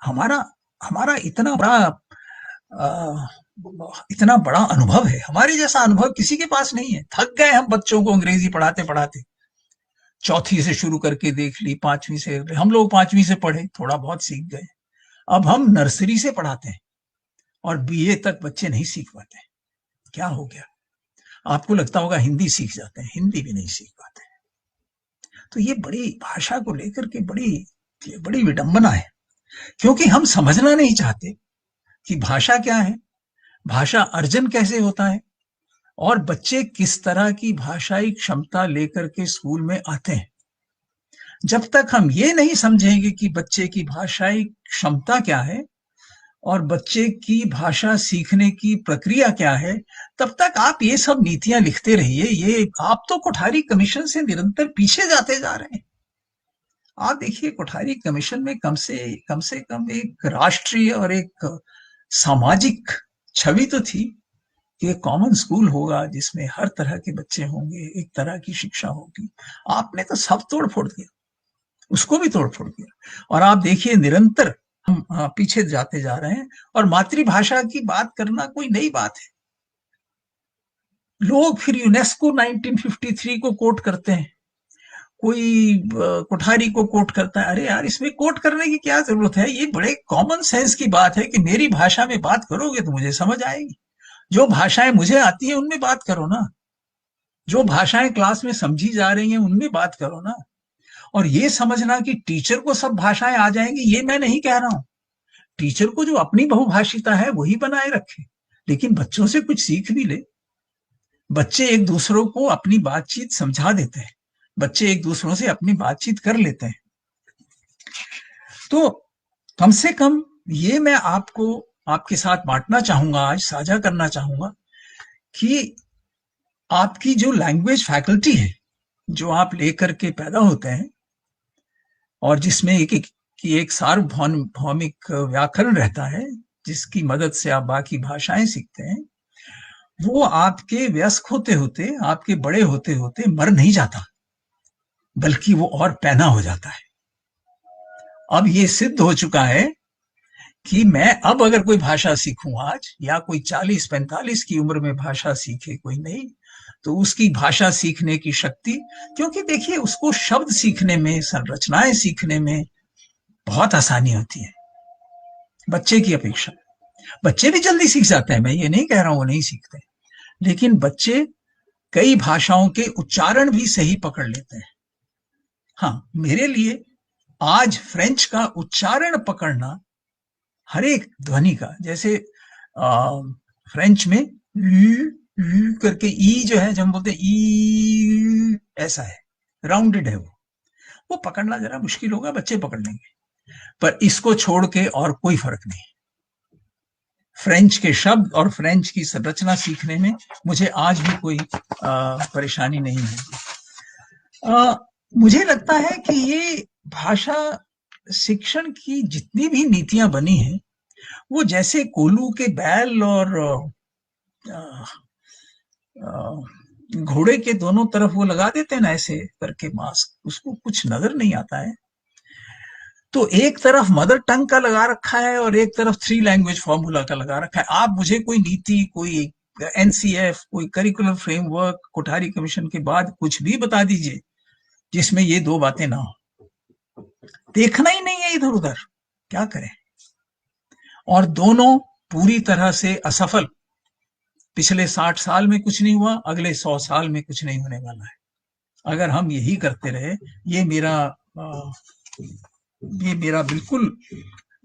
हमारा हमारा इतना बड़ा अनुभव है, हमारे जैसा अनुभव किसी के पास नहीं है। थक गए हम बच्चों को अंग्रेजी पढ़ाते पढ़ाते। चौथी से शुरू करके देख ली, पांचवी से, हम लोग पांचवी से पढ़े, थोड़ा बहुत सीख गए। अब हम नर्सरी से पढ़ाते हैं और बीए तक बच्चे नहीं सीख पाते। क्या हो गया? आपको लगता होगा हिंदी सीख जाते हैं, हिंदी भी नहीं सीख पाते। तो ये बड़ी भाषा को लेकर के बड़ी विडंबना है, क्योंकि हम समझना नहीं चाहते कि भाषा क्या है, भाषा अर्जन कैसे होता है, और बच्चे किस तरह की भाषाई क्षमता लेकर के स्कूल में आते हैं। जब तक हम ये नहीं समझेंगे कि बच्चे की भाषाई क्षमता क्या है और बच्चे की भाषा सीखने की प्रक्रिया क्या है, तब तक आप ये सब नीतियां लिखते रहिए। ये आप तो कोठारी कमीशन से निरंतर पीछे जाते जा रहे हैं। आप देखिए, कोठारी कमीशन में कम से कम एक राष्ट्रीय और एक सामाजिक छवि तो थी कि एक कॉमन स्कूल होगा जिसमें हर तरह के बच्चे होंगे, एक तरह की शिक्षा होगी। आपने तो सब तोड़ फोड़ दिया, उसको भी तोड़ फोड़ दिया। और आप देखिए, निरंतर हम पीछे जाते जा रहे हैं। और मातृभाषा की बात करना कोई नई बात है। लोग फिर यूनेस्को 1953 को कोट करते हैं, कोई कोठारी को कोट करता है। अरे यार, इसमें कोट करने की क्या जरूरत है? ये बड़े कॉमन सेंस की बात है कि मेरी भाषा में बात करोगे तो मुझे समझ आएगी। जो भाषाएं मुझे आती है उनमें बात करो ना, जो भाषाएं क्लास में समझी जा रही हैं उनमें बात करो ना। और ये समझना कि टीचर को सब भाषाएं आ जाएंगी, ये मैं नहीं कह रहा हूं। टीचर को जो अपनी बहुभाषिता है वही बनाए रखे, लेकिन बच्चों से कुछ सीख भी ले। बच्चे एक दूसरों को अपनी बातचीत समझा देते हैं, बच्चे एक दूसरों से अपनी बातचीत कर लेते हैं। तो कम से कम ये मैं आपके साथ बांटना चाहूंगा, आज साझा करना चाहूंगा कि आपकी जो लैंग्वेज फैकल्टी है, जो आप लेकर के पैदा होते हैं और जिसमें एक सार्वभौमिक व्याकरण रहता है, जिसकी मदद से आप बाकी भाषाएं सीखते हैं, वो आपके वयस्क होते होते, आपके बड़े होते होते मर नहीं जाता, बल्कि वो और पैना हो जाता है। अब ये सिद्ध हो चुका है कि मैं अब अगर कोई भाषा सीखूं आज, या कोई 40-45 की उम्र में भाषा सीखे कोई नहीं, तो उसकी भाषा सीखने की शक्ति, क्योंकि देखिए उसको शब्द सीखने में, संरचनाएं सीखने में बहुत आसानी होती है बच्चे की अपेक्षा। बच्चे भी जल्दी सीख जाते हैं, मैं ये नहीं कह रहा हूं वो नहीं सीखते, लेकिन बच्चे कई भाषाओं के उच्चारण भी सही पकड़ लेते हैं। हाँ, मेरे लिए आज फ्रेंच का उच्चारण पकड़ना, हर एक ध्वनि का, जैसे फ्रेंच में करके ई जो है, जब हम बोलते ई, ऐसा है, राउंडेड है, वो पकड़ना जरा मुश्किल होगा, बच्चे पकड़ लेंगे। पर इसको छोड़ के और कोई फर्क नहीं। फ्रेंच के शब्द और फ्रेंच की संरचना सीखने में मुझे आज भी कोई परेशानी नहीं है। मुझे लगता है कि ये भाषा शिक्षण की जितनी भी नीतियां बनी हैं, वो जैसे कोल्हू के बैल और घोड़े के दोनों तरफ वो लगा देते हैं ना, ऐसे करके मास्क, उसको कुछ नजर नहीं आता है। तो एक तरफ मदर टंग का लगा रखा है और एक तरफ 3 लैंग्वेज फॉर्मूला का लगा रखा है। आप मुझे कोई नीति, कोई एनसीएफ, कोई करिकुलम फ्रेमवर्क कोठारी कमीशन के बाद कुछ भी बता दीजिए जिसमें ये 2 बातें ना हो। देखना ही नहीं है इधर उधर, क्या करें? और दोनों पूरी तरह से असफल। पिछले 60 साल में कुछ नहीं हुआ, अगले 100 साल में कुछ नहीं होने वाला है। अगर हम यही करते रहे, ये मेरा बिल्कुल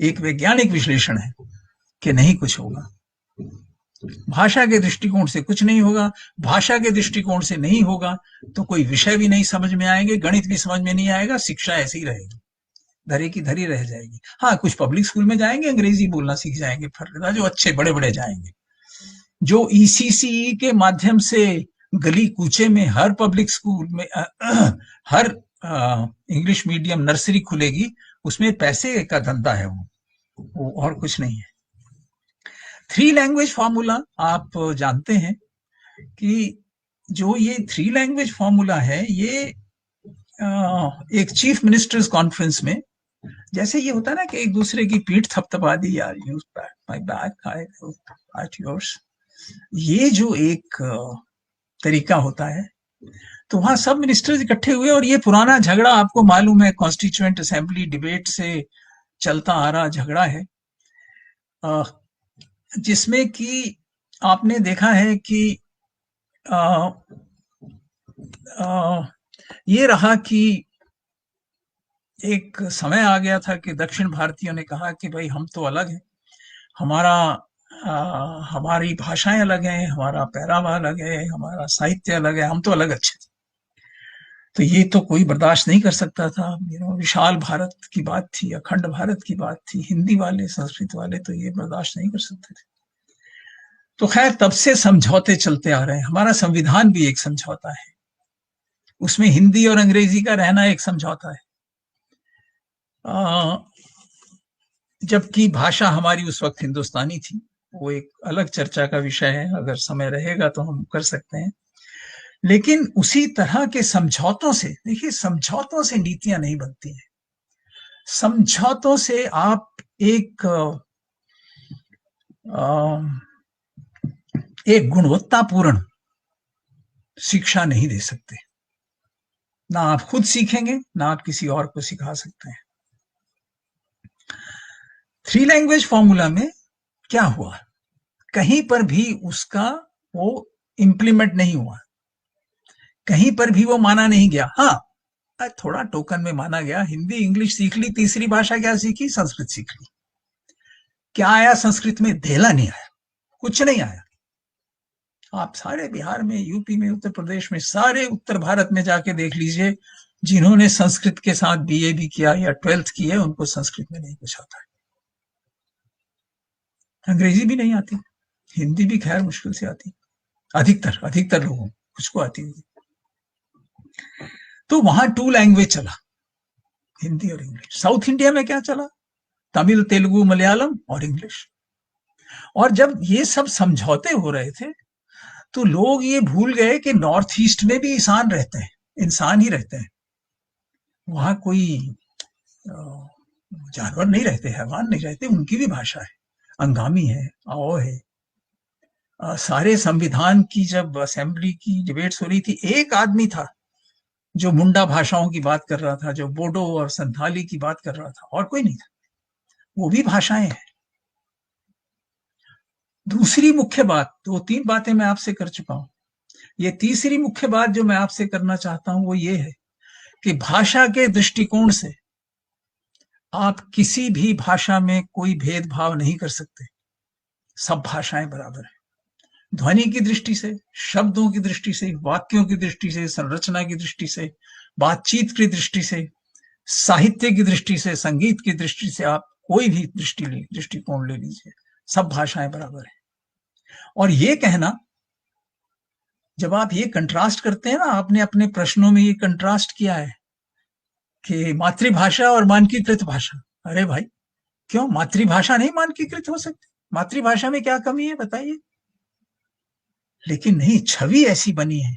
एक वैज्ञानिक विश्लेषण है कि नहीं कुछ होगा। भाषा के दृष्टिकोण से कुछ नहीं होगा। भाषा के दृष्टिकोण से नहीं होगा तो कोई विषय भी नहीं समझ में आएंगे, गणित भी समझ में नहीं आएगा, शिक्षा ऐसी ही रहेगी, धरे की धरी रह जाएगी। हाँ, कुछ पब्लिक स्कूल में जाएंगे, अंग्रेजी बोलना सीख जाएंगे, जो अच्छे बड़े बड़े जाएंगे। जो ईसीसीई के माध्यम से गली कूचे में हर पब्लिक स्कूल में हर इंग्लिश मीडियम नर्सरी खुलेगी, उसमें पैसे का धंधा है, वो और कुछ नहीं है। 3 लैंग्वेज फॉर्मूला, आप जानते हैं कि जो ये 3 लैंग्वेज फॉर्मूला है, ये एक चीफ मिनिस्टर्स कॉन्फ्रेंस में जैसे ये होता है ना कि एक दूसरे की पीठ थपथपा दी, यार you PAT my back, I PAT yours, ये जो एक तरीका होता है, तो वहां सब मिनिस्टर्स इकट्ठे हुए और ये पुराना झगड़ा आपको मालूम है, कॉन्स्टिट्यूएंट असेंबली डिबेट से चलता आ रहा झगड़ा है, जिसमें कि आपने देखा है कि ये रहा कि एक समय आ गया था कि दक्षिण भारतीयों ने कहा कि भाई हम तो अलग हैं, हमारा हमारी भाषाएं अलग हैं, हमारा पहरावा अलग है, हमारा साहित्य अलग है, हम तो अलग अच्छे थे। तो ये तो कोई बर्दाश्त नहीं कर सकता था, विशाल भारत की बात थी, अखंड भारत की बात थी, हिंदी वाले संस्कृत वाले तो ये बर्दाश्त नहीं कर सकते थे। तो खैर तब से समझौते चलते आ रहे हैं, हमारा संविधान भी एक समझौता है, उसमें हिंदी और अंग्रेजी का रहना एक समझौता है, जबकि भाषा हमारी उस वक्त हिंदुस्तानी थी, वो एक अलग चर्चा का विषय है, अगर समय रहेगा तो हम कर सकते हैं। लेकिन उसी तरह के समझौतों से, देखिए समझौतों से नीतियां नहीं बनती हैं, समझौतों से आप एक गुणवत्तापूर्ण शिक्षा नहीं दे सकते, ना आप खुद सीखेंगे ना आप किसी और को सिखा सकते हैं। 3 लैंग्वेज फॉर्मूला में क्या हुआ, कहीं पर भी उसका वो इंप्लीमेंट नहीं हुआ, कहीं पर भी वो माना नहीं गया। हाँ, थोड़ा टोकन में माना गया, हिंदी इंग्लिश सीख ली, तीसरी भाषा क्या सीखी, संस्कृत सीख ली। क्या आया संस्कृत में, धेला नहीं आया, कुछ नहीं आया। आप सारे बिहार में, यूपी में, उत्तर प्रदेश में, सारे उत्तर भारत में जाके देख लीजिए, जिन्होंने संस्कृत के साथ बीए भी किया या 12th की है, उनको संस्कृत में नहीं कुछ आता है, अंग्रेजी भी नहीं आती, हिंदी भी खैर मुश्किल से आती, अधिकतर लोगों कुछ को आती होगी। तो वहां 2 लैंग्वेज चला, हिंदी और इंग्लिश। साउथ इंडिया में क्या चला, तमिल, तेलुगु, मलयालम और इंग्लिश। और जब ये सब समझौते हो रहे थे तो लोग ये भूल गए कि नॉर्थ ईस्ट में भी इंसान रहते हैं, इंसान ही रहते हैं, वहां कोई जानवर नहीं रहते, हैवान नहीं रहते, उनकी भी भाषा है, अंगामी है, आओ है। सारे संविधान की जब असेंबली की डिबेट्स हो रही थी, एक आदमी था जो मुंडा भाषाओं की बात कर रहा था, जो बोडो और संथाली की बात कर रहा था, और कोई नहीं था, वो भी भाषाएं हैं। दूसरी मुख्य बात, 2-3 बातें मैं आपसे कर चुका हूं, ये तीसरी मुख्य बात जो मैं आपसे करना चाहता हूं वो ये है कि भाषा के दृष्टिकोण से आप किसी भी भाषा में कोई भेदभाव नहीं कर सकते, सब भाषाएं बराबर है, ध्वनि की दृष्टि से, शब्दों की दृष्टि से, वाक्यों की दृष्टि से, संरचना की दृष्टि से, बातचीत की दृष्टि से, साहित्य की दृष्टि से, संगीत की दृष्टि से, आप कोई भी दृष्टिकोण ले लीजिए, सब भाषाएं बराबर है। और ये कहना, जब आप ये कंट्रास्ट करते हैं ना, आपने अपने प्रश्नों में ये कंट्रास्ट किया है कि मातृभाषा और मानकीकृत भाषा, अरे भाई क्यों मातृभाषा नहीं मानकीकृत हो सकती, मातृभाषा में क्या कमी है बताइए। लेकिन नहीं, छवि ऐसी बनी है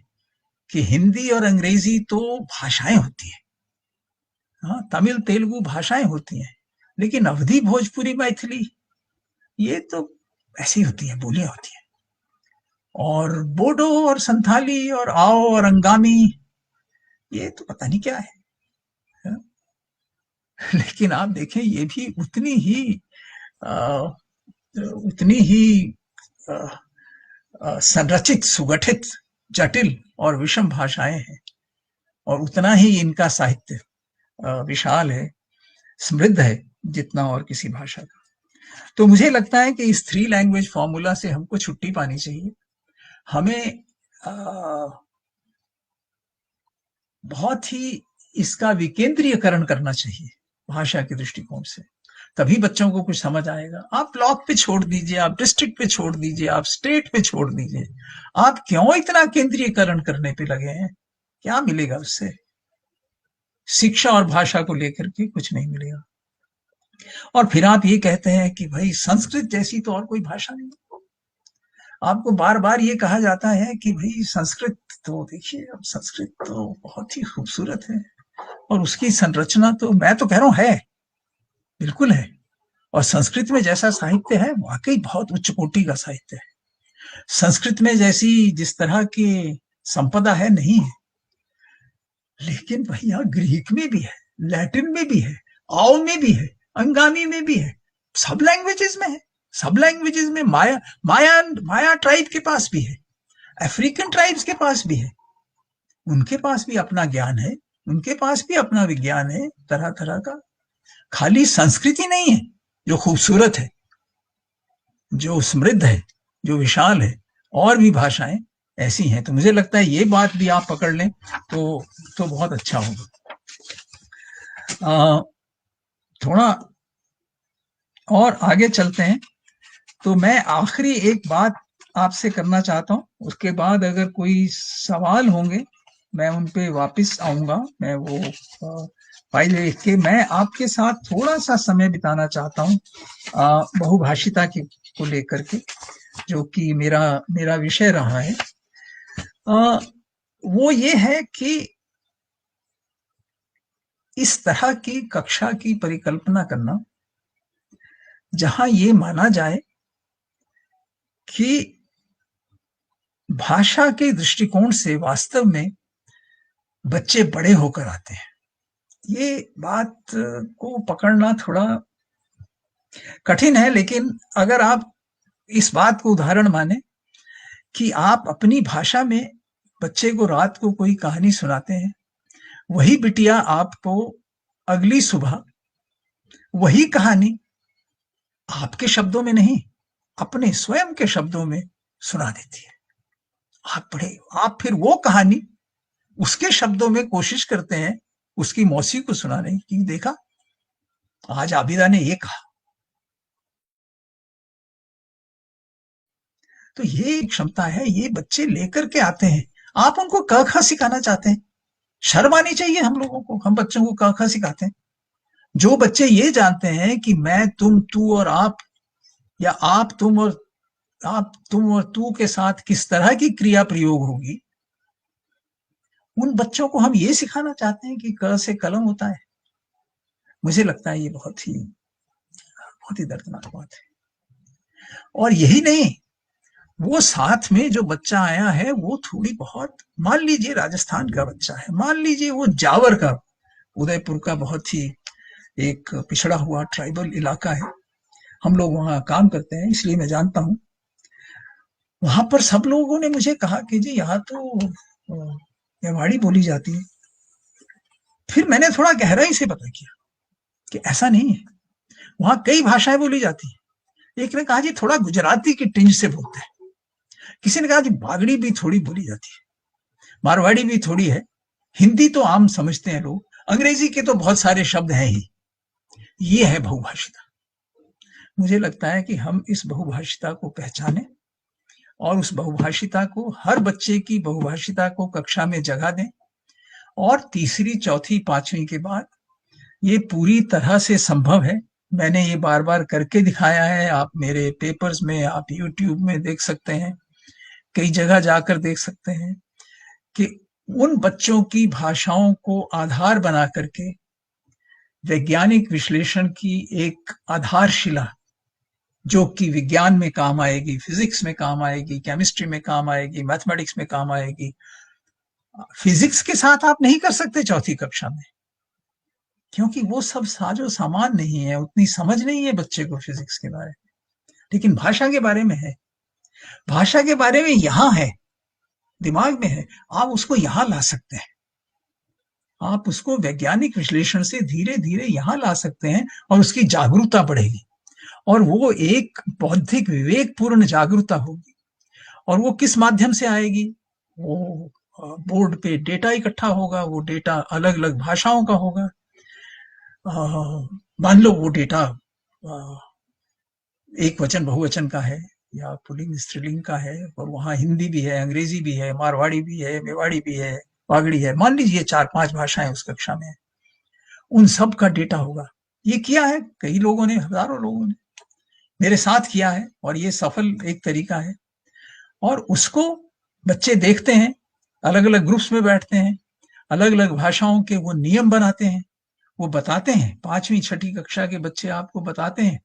कि हिंदी और अंग्रेजी तो भाषाएं होती है, हाँ, तमिल तेलुगु भाषाएं होती हैं, लेकिन अवधी, भोजपुरी, मैथिली ये तो ऐसी होती है, बोलियां होती हैं। और बोडो और संथाली और आओ और अंगामी ये तो पता नहीं क्या है, है? लेकिन आप देखें ये भी उतनी ही संरचित, सुगठित, जटिल और विषम भाषाएं हैं, और उतना ही इनका साहित्य विशाल है, समृद्ध है, जितना और किसी भाषा का। तो मुझे लगता है कि इस 3 लैंग्वेज फॉर्मूला से हमको छुट्टी पानी चाहिए, हमें बहुत ही इसका विकेंद्रीयकरण करना चाहिए भाषा के दृष्टिकोण से, तभी बच्चों को कुछ समझ आएगा। आप ब्लॉक पे छोड़ दीजिए, आप डिस्ट्रिक्ट पे छोड़ दीजिए, आप स्टेट पे छोड़ दीजिए, आप क्यों इतना केंद्रीयकरण करने पे लगे हैं, क्या मिलेगा उससे, शिक्षा और भाषा को लेकर के कुछ नहीं मिलेगा। और फिर आप ये कहते हैं कि भाई संस्कृत जैसी तो और कोई भाषा नहीं, आपको बार बार ये कहा जाता है कि भाई संस्कृत तो देखिए, अब संस्कृत तो बहुत ही खूबसूरत है और उसकी संरचना तो मैं तो कह रहा हूं है, बिल्कुल है। और संस्कृत में जैसा साहित्य है वाकई बहुत उच्च कोटि का साहित्य है। संस्कृत में जैसी जिस तरह की संपदा है नहीं है, लेकिन भैया ग्रीक में भी है, लैटिन में भी है, आओ में भी है, अंगामी में भी है, सब लैंग्वेजेस में है। सब लैंग्वेजेस में माया माया माया ट्राइब के पास भी है, अफ्रीकन ट्राइब्स के पास भी है, उनके पास भी अपना ज्ञान है, उनके पास भी अपना विज्ञान है तरह तरह का। खाली संस्कृति नहीं है जो खूबसूरत है, जो समृद्ध है, जो विशाल है, और भी भाषाएं ऐसी हैं। तो मुझे लगता है ये बात भी आप पकड़ लें तो बहुत अच्छा होगा। थोड़ा और आगे चलते हैं। तो मैं आखिरी एक बात आपसे करना चाहता हूँ, उसके बाद अगर कोई सवाल होंगे मैं उन पे वापस आऊंगा। मैं वो फाइल लिख के मैं आपके साथ थोड़ा सा समय बिताना चाहता हूँ बहुभाषिता को लेकर के, जो कि मेरा विषय रहा है। वो ये है कि इस तरह की कक्षा की परिकल्पना करना जहां ये माना जाए कि भाषा के दृष्टिकोण से वास्तव में बच्चे बड़े होकर आते हैं। ये बात को पकड़ना थोड़ा कठिन है, लेकिन अगर आप इस बात को उदाहरण माने कि आप अपनी भाषा में बच्चे को रात को कोई कहानी सुनाते हैं, वही बिटिया आपको अगली सुबह वही कहानी आपके शब्दों में नहीं, अपने स्वयं के शब्दों में सुना देती है। आप फिर वो कहानी उसके शब्दों में कोशिश करते हैं उसकी मौसी को सुनाने की। देखा, आज आबिदा ने ये कहा। तो ये क्षमता है, ये बच्चे लेकर के आते हैं। आप उनको क ख सिखाना चाहते हैं, शर्म आनी चाहिए हम लोगों को। हम बच्चों को क ख सिखाते हैं। जो बच्चे ये जानते हैं कि मैं, तुम, तू और आप, या आप, तुम और तू के साथ किस तरह की क्रिया प्रयोग होगी, उन बच्चों को हम ये सिखाना चाहते हैं कि क से कलम होता है। मुझे लगता है ये बहुत ही दर्दनाक बात है। और यही नहीं, वो साथ में जो बच्चा आया है वो थोड़ी बहुत, मान लीजिए राजस्थान का बच्चा है, मान लीजिए वो जावर का, उदयपुर का बहुत ही एक पिछड़ा हुआ ट्राइबल इलाका है। हम लोग वहाँ काम करते हैं इसलिए मैं जानता हूँ। वहां पर सब लोगों ने मुझे कहा कि जी यहाँ तो मेवाड़ी बोली जाती है। फिर मैंने थोड़ा गहराई से पता किया कि ऐसा नहीं है, वहां कई भाषाएं बोली जाती है। एक ने कहा जी थोड़ा गुजराती की टिंज से बोलते हैं, किसी ने कहा जी बागड़ी भी थोड़ी बोली जाती है, मारवाड़ी भी थोड़ी है, हिंदी तो आम समझते हैं लोग, अंग्रेजी के तो बहुत सारे शब्द हैं ही। ये है बहुभाषिता। मुझे लगता है कि हम इस बहुभाषिता को पहचानें और उस बहुभाषिता को, हर बच्चे की बहुभाषिता को कक्षा में जगह दें। और तीसरी, चौथी, पांचवी के बाद ये पूरी तरह से संभव है। मैंने ये बार बार करके दिखाया है, आप मेरे पेपर्स में, आप यूट्यूब में देख सकते हैं, कई जगह जाकर देख सकते हैं कि उन बच्चों की भाषाओं को आधार बना करके वैज्ञानिक विश्लेषण की एक आधारशिला, जो कि विज्ञान में काम आएगी, फिजिक्स में काम आएगी, केमिस्ट्री में काम आएगी, मैथमेटिक्स में काम आएगी। फिजिक्स के साथ आप नहीं कर सकते चौथी कक्षा में, क्योंकि वो सब साजो सामान नहीं है, उतनी समझ नहीं है बच्चे को फिजिक्स के बारे में। लेकिन भाषा के बारे में है, भाषा के बारे में यहां है, दिमाग में है, आप उसको यहां ला सकते हैं। आप उसको वैज्ञानिक विश्लेषण से धीरे धीरे यहां ला सकते हैं और उसकी जागरूकता बढ़ेगी, और वो एक बौद्धिक विवेकपूर्ण जागरूकता होगी। और वो किस माध्यम से आएगी? वो बोर्ड पे डेटा इकट्ठा होगा, वो डेटा अलग अलग भाषाओं का होगा। मान लो वो डेटा एक वचन बहुवचन का है या पुल्लिंग स्त्रीलिंग का है, और वहाँ हिंदी भी है, अंग्रेजी भी है, मारवाड़ी भी है, मेवाड़ी भी है, बागड़ी है, मान लीजिए 4-5 भाषाएं उस कक्षा में है। उन सब का डेटा होगा। ये किया है कई लोगों ने, हजारों लोगों ने मेरे साथ किया है, और ये सफल एक तरीका है। और उसको बच्चे देखते हैं, अलग अलग ग्रुप्स में बैठते हैं, अलग अलग भाषाओं के वो नियम बनाते हैं, वो बताते हैं, 5वीं 6ठी कक्षा के बच्चे आपको बताते हैं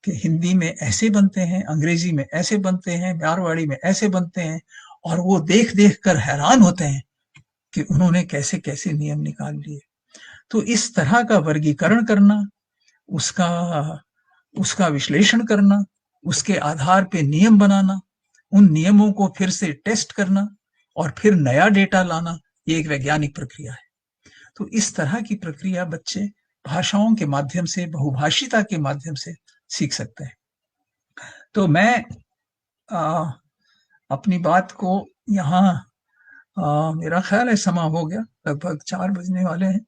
कि हिंदी में ऐसे बनते हैं, अंग्रेजी में ऐसे बनते हैं, मारवाड़ी में ऐसे बनते हैं, और वो देख-देख कर हैरान होते हैं कि उन्होंने कैसे-कैसे नियम निकाल लिए। तो इस तरह का वर्गीकरण करना, उसका उसका विश्लेषण करना, उसके आधार पे नियम बनाना, उन नियमों को फिर से टेस्ट करना और फिर नया डेटा लाना, ये एक वैज्ञानिक प्रक्रिया है। तो इस तरह की प्रक्रिया बच्चे भाषाओं के माध्यम से, बहुभाषिता के माध्यम से सीख सकते हैं। तो मैं अपनी बात को यहाँ मेरा ख्याल है समा हो गया, लगभग 4 बजने वाले हैं,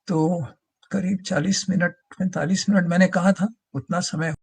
तो करीब 40 मिनट 45 मिनट मैंने कहा था, उतना समय